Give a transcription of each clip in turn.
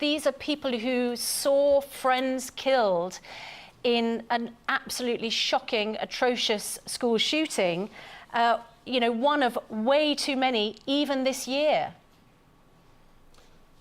These are people who saw friends killed in an absolutely shocking, atrocious school shooting, one of way too many, even this year.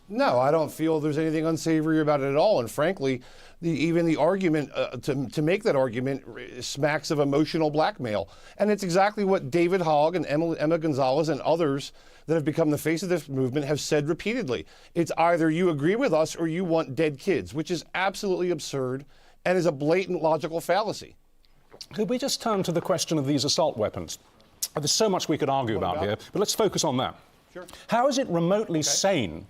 No, I don't feel there's anything unsavory about it at all. And frankly, even the argument, to make that argument smacks of emotional blackmail. And it's exactly what David Hogg and Emma Gonzalez and others that have become the face of this movement have said repeatedly. It's either you agree with us or you want dead kids, which is absolutely absurd and is a blatant logical fallacy. Could we just turn to the question of these assault weapons? There's so much we could argue about here, but let's focus on that. Sure. How is it remotely sane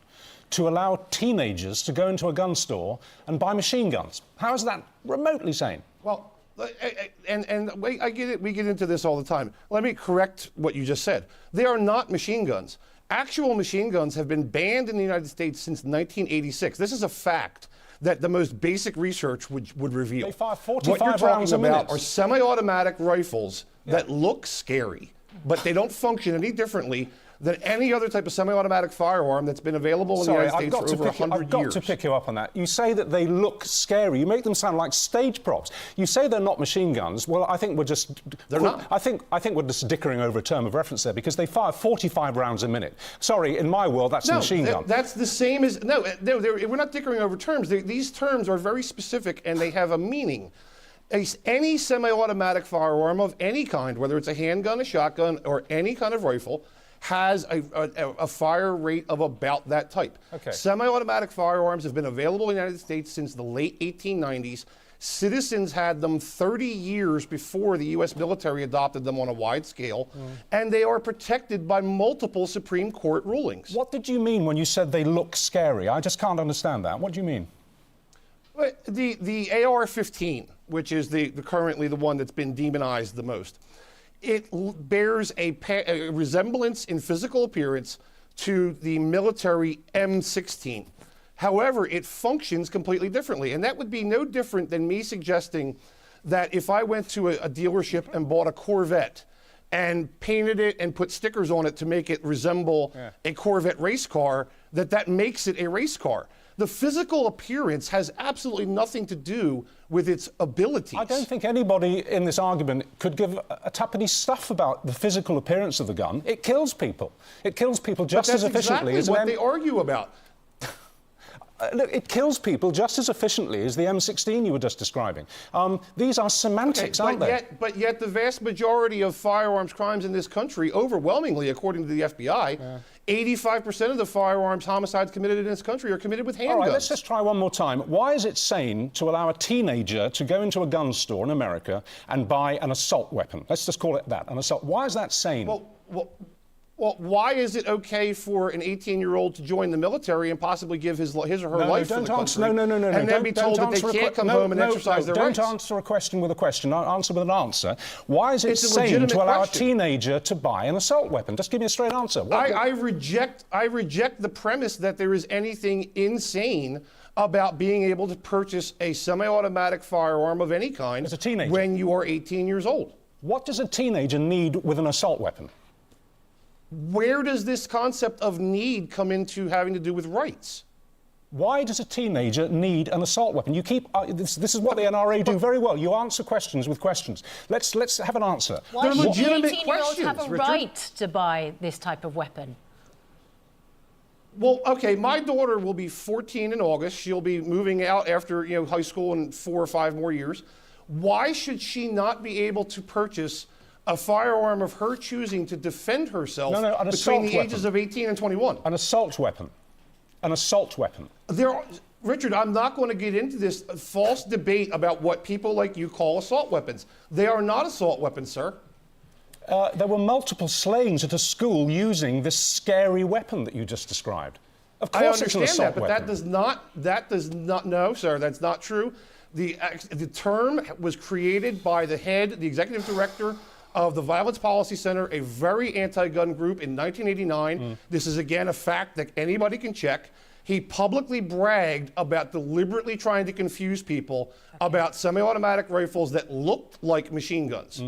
to allow teenagers to go into a gun store and buy machine guns? How is that remotely sane? Well, I get it. We get into this all the time. Let me correct what you just said. They are not machine guns. Actual machine guns have been banned in the United States since 1986. This is a fact that the most basic research would reveal. They fire 45 what you're rounds talking a about minute. are semi-automatic rifles that look scary, but they don't function any differently than any other type of semi-automatic firearm that's been available in the United States for over 100 years. I've got to pick you up on that. You say that they look scary. You make them sound like stage props. You say they're not machine guns. Well, I think we're just... They're not. I think we're just dickering over a term of reference there, because they fire 45 rounds a minute. Sorry, in my world, that's a machine gun. That's the same as... No, we're not dickering over terms. These terms are very specific, and they have a meaning. Any semi-automatic firearm of any kind, whether it's a handgun, a shotgun, or any kind of rifle, has a fire rate of about that type. Okay. Semi-automatic firearms have been available in the United States since the late 1890s. Citizens had them 30 years before the U.S. military adopted them on a wide scale, and they are protected by multiple Supreme Court rulings. What did you mean when you said they look scary? I just can't understand that. What do you mean? The AR-15, which is currently the one that's been demonized the most, it bears a resemblance in physical appearance to the military M16. However, it functions completely differently, and that would be no different than me suggesting that if I went to a dealership and bought a Corvette and painted it and put stickers on it to make it resemble a Corvette race car, that makes it a race car. The physical appearance has absolutely nothing to do with its abilities. I don't think anybody in this argument could give a tuppeny stuff about the physical appearance of the gun. It kills people. It kills people just as efficiently as... That's exactly what they argue about. Look, it kills people just as efficiently as the M16 you were just describing. These are semantics, aren't they? But yet the vast majority of firearms crimes in this country, overwhelmingly, according to the FBI, 85% of the firearms homicides committed in this country are committed with handguns. All right, let's just try one more time. Why is it sane to allow a teenager to go into a gun store in America and buy an assault weapon? Let's just call it that, an assault. Why is that sane? Well, why is it okay for an 18-year-old to join the military and possibly give his or her life for the country? No. And then be told that they can't come home and exercise their rights? Don't answer a question with a question. Answer with an answer. Why is it sane to allow a teenager to buy an assault weapon? Just give me a straight answer. I reject the premise that there is anything insane about being able to purchase a semi-automatic firearm of any kind as a teenager when you are 18 years old. What does a teenager need with an assault weapon? Where does this concept of need come into having to do with rights? Why does a teenager need an assault weapon? You keep this is what the NRA do very well. You answer questions with questions. Let's have an answer. Why should legitimate 18-year-olds have a Richard. right to buy this type of weapon? Well, okay, my daughter will be 14 in August. She'll be moving out after high school in 4 or 5 more years. Why should she not be able to purchase a firearm of her choosing to defend herself between the ages of 18 and 21? An assault weapon. An assault weapon. Richard, I'm not going to get into this false debate about what people like you call assault weapons. They are not assault weapons, sir. There were multiple slayings at a school using this scary weapon that you just described. Of course, I it's an assault understand that, but weapon. that does not. No, sir, that's not true. The term was created by the executive director of the Violence Policy Center, a very anti-gun group, in 1989. This is, again, a fact that anybody can check. He publicly bragged about deliberately trying to confuse people about semi-automatic rifles that looked like machine guns.